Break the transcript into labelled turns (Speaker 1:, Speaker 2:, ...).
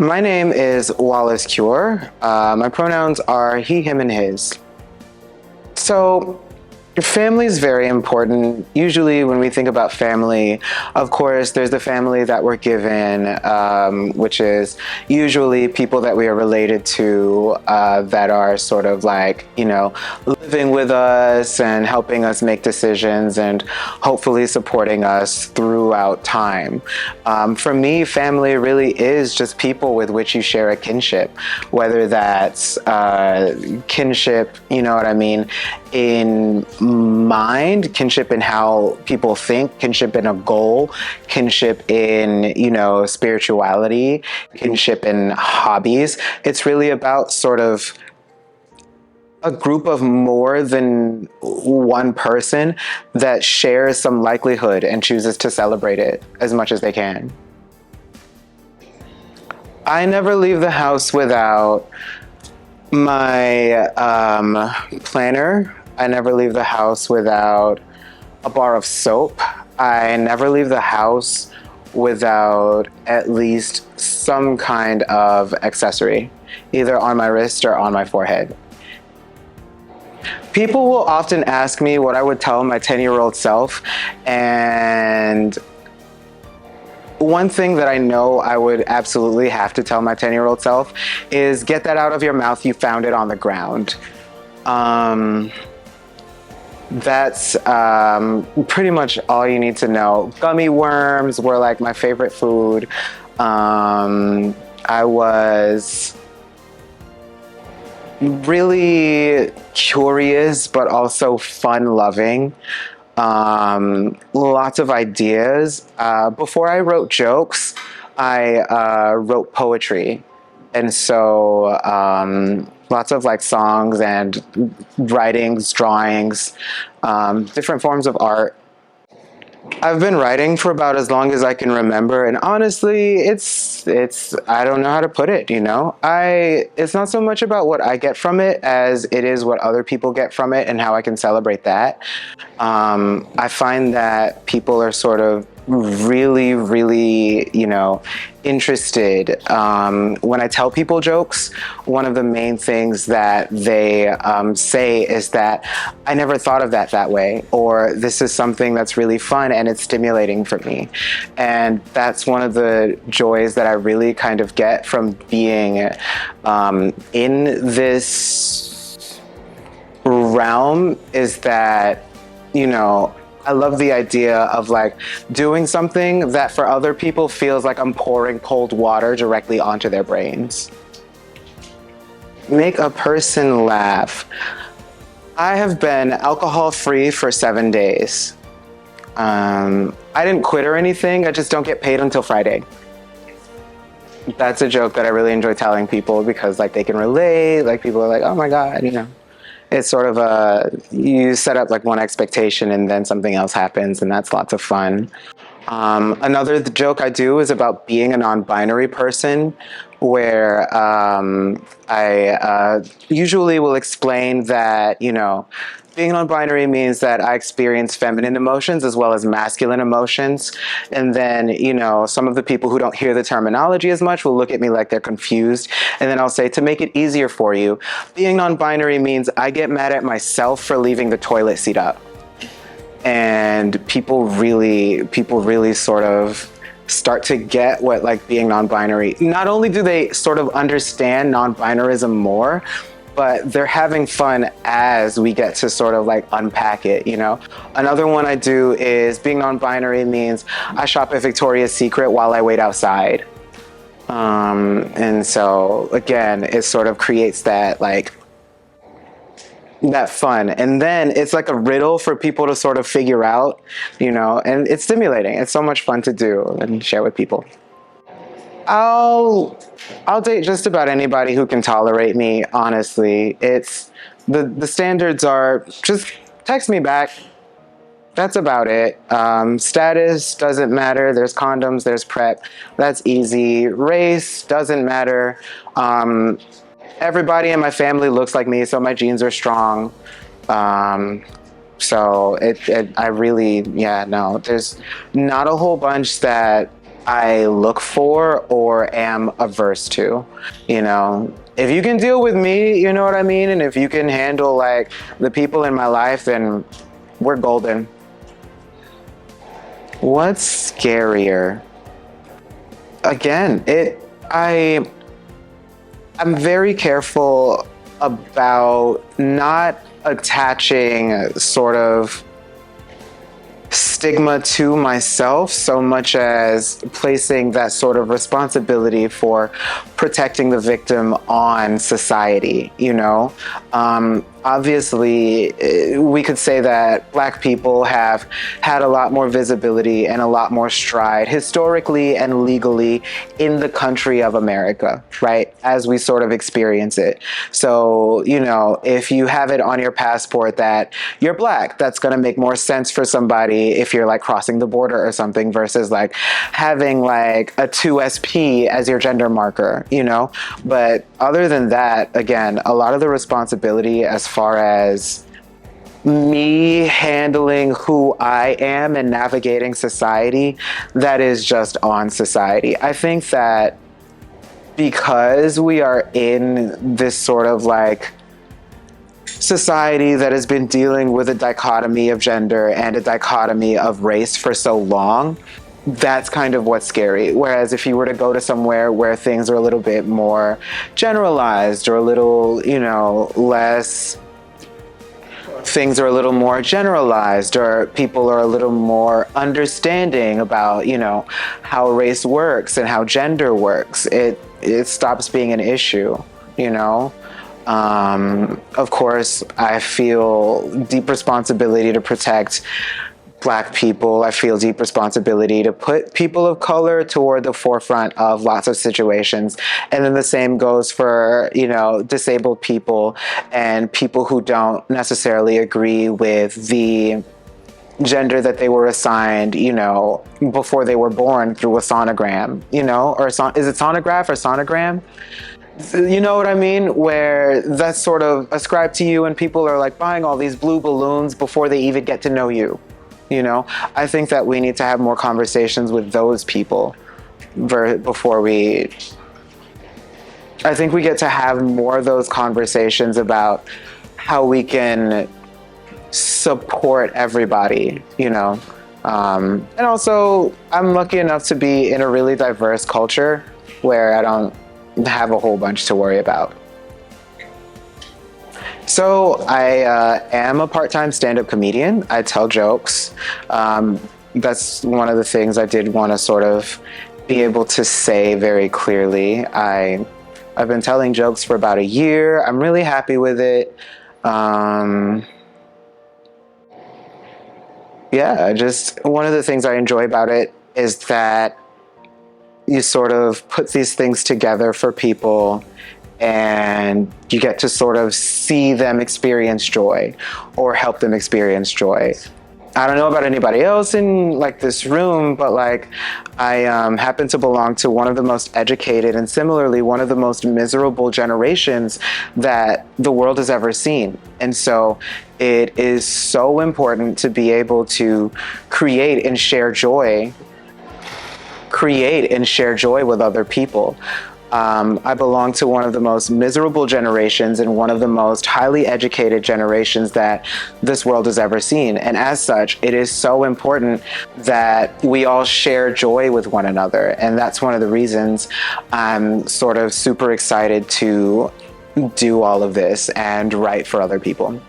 Speaker 1: My name is Wallace Cure. My pronouns are he, him, and his. So, your family is very important. Usually, when we think about family, of course, there's the family that we're given, which is usually people that we are related to that are sort of like, living with us and helping us make decisions and hopefully supporting us throughout time. For me, family really is just people with which you share a kinship, whether that's kinship, you know what I mean, in mind, kinship in how people think, kinship in a goal, kinship in, spirituality, kinship in hobbies. It's really about sort of a group of more than one person that shares some likelihood and chooses to celebrate it as much as they can. I never leave the house without my planner. I never leave the house without a bar of soap. I never leave the house without at least some kind of accessory, either on my wrist or on my forehead. People will often ask me what I would tell my 10-year-old self, and one thing that I know I would absolutely have to tell my 10-year-old self is get that out of your mouth, you found it on the ground. That's pretty much all you need to know. Gummy worms were like my favorite food. I was really curious, but also fun-loving. Lots of ideas. Before I wrote jokes, I wrote poetry. And so lots of like songs and writings, drawings, different forms of art. I've been writing for about as long as I can remember, and honestly, it's I don't know how to put it, it's not so much about what I get from it as it is what other people get from it and how I can celebrate that. I find that people are sort of really, really, interested. When I tell people jokes, one of the main things that they say is that I never thought of that way, or this is something that's really fun and it's stimulating for me. And that's one of the joys that I really kind of get from being in this realm, is that, I love the idea of like doing something that for other people feels like I'm pouring cold water directly onto their brains. Make a person laugh. I have been alcohol-free for 7 days. I didn't quit or anything, I just don't get paid until Friday. That's a joke that I really enjoy telling people because like they can relate, like people are like, oh my God, It's sort of you set up like one expectation and then something else happens, and that's lots of fun. Another joke I do is about being a non-binary person, where I usually will explain that, being non-binary means that I experience feminine emotions as well as masculine emotions. And then, some of the people who don't hear the terminology as much will look at me like they're confused. And then I'll say, to make it easier for you, being non-binary means I get mad at myself for leaving the toilet seat up. And people really sort of start to get what like being non-binary. Not only do they sort of understand non-binarism more, but they're having fun as we get to sort of like unpack it, Another one I do is being non-binary means I shop at Victoria's Secret while I wait outside. And so again, it sort of creates that like that fun. And then it's like a riddle for people to sort of figure out, and it's stimulating. It's so much fun to do and share with people. I'll date just about anybody who can tolerate me, honestly. It's the standards are just text me back. That's about it. Status doesn't matter. There's condoms, there's PrEP. That's easy. Race doesn't matter. Everybody in my family looks like me, so my genes are strong. So I really, no, there's not a whole bunch that I look for or am averse to. You know, if you can deal with me, you know what I mean? And if you can handle like the people in my life, then we're golden. What's scarier? Again, I'm very careful about not attaching sort of stigma to myself so much as placing that sort of responsibility for protecting the victim on society, you know? Obviously, we could say that Black people have had a lot more visibility and a lot more stride historically and legally in the country of America, right? As we sort of experience it. So, you know, if you have it on your passport that you're Black, that's going to make more sense for somebody if you're like crossing the border or something versus like having like a 2SP as your gender marker, you know? But other than that, again, a lot of the responsibility as far as me handling who I am and navigating society, that is just on society. I think that because we are in this sort of like society that has been dealing with a dichotomy of gender and a dichotomy of race for so long, that's kind of what's scary. Whereas if you were to go to somewhere where things are a little bit more generalized or a little, you know, less, things are a little more generalized or people are a little more understanding about, you know, how race works and how gender works, it stops being an issue, you know? Of course, I feel deep responsibility to protect Black people. I feel deep responsibility to put people of color toward the forefront of lots of situations. And then the same goes for, you know, disabled people and people who don't necessarily agree with the gender that they were assigned, you know, before they were born through a sonogram, you know, or is it sonograph or sonogram? You know what I mean? Where that's sort of ascribed to you and people are like buying all these blue balloons before they even get to know you. You know, I think that we need to have more conversations with those people before I think we get to have more of those conversations about how we can support everybody, you know. And also, I'm lucky enough to be in a really diverse culture where I don't have a whole bunch to worry about. So I am a part-time stand-up comedian. I tell jokes. That's one of the things I did want to sort of be able to say very clearly. I've been telling jokes for about a year. I'm really happy with it. Yeah, just one of the things I enjoy about it is that you sort of put these things together for people and you get to sort of see them experience joy or help them experience joy. I don't know about anybody else in like this room, but like I happen to belong to one of the most educated and similarly one of the most miserable generations that the world has ever seen. And so it is so important to be able to create and share joy with other people. I belong to one of the most miserable generations and one of the most highly educated generations that this world has ever seen. And as such, it is so important that we all share joy with one another. And that's one of the reasons I'm sort of super excited to do all of this and write for other people.